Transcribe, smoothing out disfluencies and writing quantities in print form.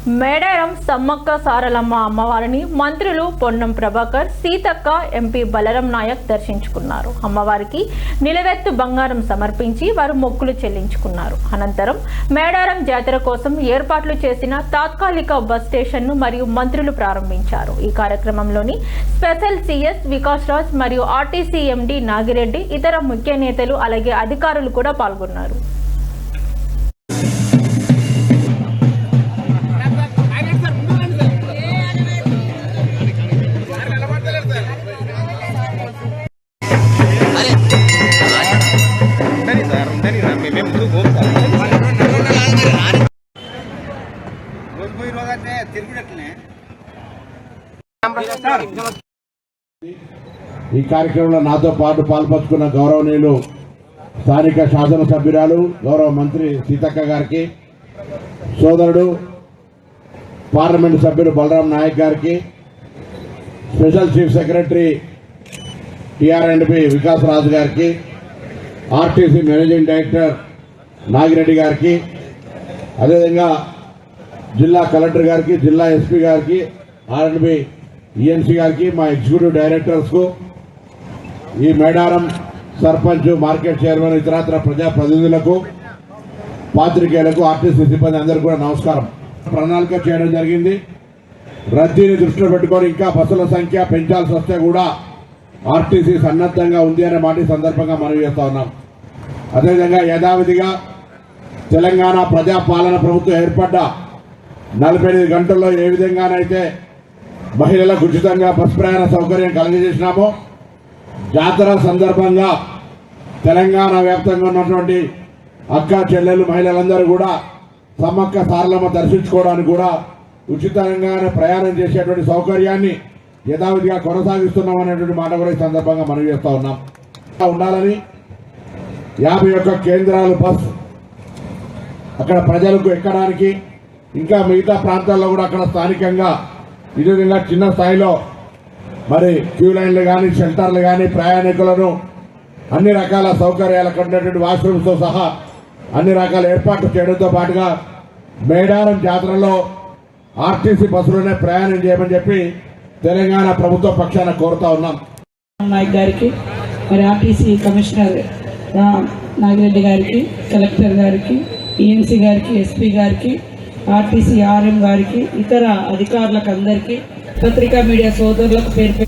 మేడారం సమ్మక్క సారలమ్మ అమ్మవారిని మంత్రులు పొన్నం ప్రభాకర్, సీతక్క, ఎంపీ బలరాం నాయక్ దర్శించుకున్నారు. అమ్మవారికి నిలవెత్తు బంగారం సమర్పించి వారు మొక్కులు చెల్లించుకున్నారు. అనంతరం మేడారం జాతర కోసం ఏర్పాట్లు చేసిన తాత్కాలిక బస్ స్టేషన్ను మరియు మంత్రులు ప్రారంభించారు. ఈ కార్యక్రమంలోని స్పెషల్ సిఎస్ వికాస్ రాజ్ మరియు ఆర్టీసీ ఎండీ నాగిరెడ్డి, ఇతర ముఖ్య నేతలు అలాగే అధికారులు కూడా పాల్గొన్నారు. ఈ కార్యక్రమంలో నాతో పాటు పాల్పంచుకున్న గౌరవనీయులు స్థానిక శాసనసభ్యురాలు గౌరవ మంత్రి సీతక్క గారికి, సోదరుడు పార్లమెంటు సభ్యులు బలరాం నాయక్ గారికి, స్పెషల్ చీఫ్ సెక్రటరీ టిఆర్ఎండ్పి వికాస్ రాజు గారికి, ఆర్టీసీ మేనేజింగ్ డైరెక్టర్ నాగిరెడ్డి గారికి, అదేవిధంగా జిల్లా కలెక్టర్ గారికి, జిల్లా ఎస్పీ గారికి, ఆర్ఎండ్బి ఈఎన్సీ గారికి, మా ఎగ్జిక్యూటివ్ డైరెక్టర్స్ కు, ఈ మేడారం సర్పంచ్, మార్కెట్ చైర్మన్, ఇతరత్ర ప్రజాప్రతినిధులకు, పాత్రికేయులకు, ఆర్టీసీ సిబ్బంది అందరికీ కూడా నమస్కారం. ప్రణాళిక చేయడం జరిగింది. రద్దీని దృష్టిలో పెట్టుకొని ఇంకా బస్సుల సంఖ్య పెంచాల్సి వస్తే కూడా ఆర్టీసీ సన్నద్ధంగా ఉంది అనే మాట సందర్భంగా మనవి చేస్తా ఉన్నాం. అదేవిధంగా యథావిధిగా తెలంగాణ ప్రజాపాలన ప్రభుత్వం ఏర్పడ్డ 48 గంటల్లో ఏ విధంగానైతే మహిళలకు ఉచితంగా బస్ ప్రయాణ సౌకర్యం కలుగజేసినామో, జాతర సందర్భంగా తెలంగాణ వ్యాప్తంగా ఉన్నటువంటి అక్క చెల్లెలు మహిళలందరూ కూడా సమ్మక్క సారలమ్మ దర్శించుకోవడానికి కూడా ఉచితంగానే ప్రయాణం చేసేటువంటి సౌకర్యాన్ని యథావిధిగా కొనసాగిస్తున్నాం అనేటువంటి మాట కూడా ఈ సందర్భంగా మనం చేస్తా ఉన్నాం. ఉండాలని 51 కేంద్రాలు బస్ అక్కడ ప్రజలకు ఎక్కడానికి, ఇంకా మిగతా ప్రాంతాల్లో కూడా అక్కడ స్థానికంగా ఇదే విధంగా చిన్న స్థాయిలో మరి క్యూ లైన్లు కానీ, షెల్టర్లు కానీ, ప్రయాణికులను అన్ని రకాల సౌకర్యాలు అక్కడ ఉన్నటువంటి వాష్రూమ్స్తో సహా అన్ని రకాల ఏర్పాట్లు చేయడంతో పాటుగా మేడారం జాతరలో ఆర్టీసీ బస్సులోనే ప్రయాణం చేయమని చెప్పి తెలంగాణ ప్రభుత్వ పక్షాన కోరుతా ఉన్నాం. నాయక్ గారికి, మరి ఆర్టీసీ కమిషనర్ నాగిరెడ్డి గారికి, కలెక్టర్ గారికి, ఈఎన్సీ గారికి, ఎస్పీ గారికి, ఆర్టీసీ ఆర్ఎం గారికి, ఇతర అధికారులకు అందరికీ, పత్రికా మీడియా సోదరులకు పేరు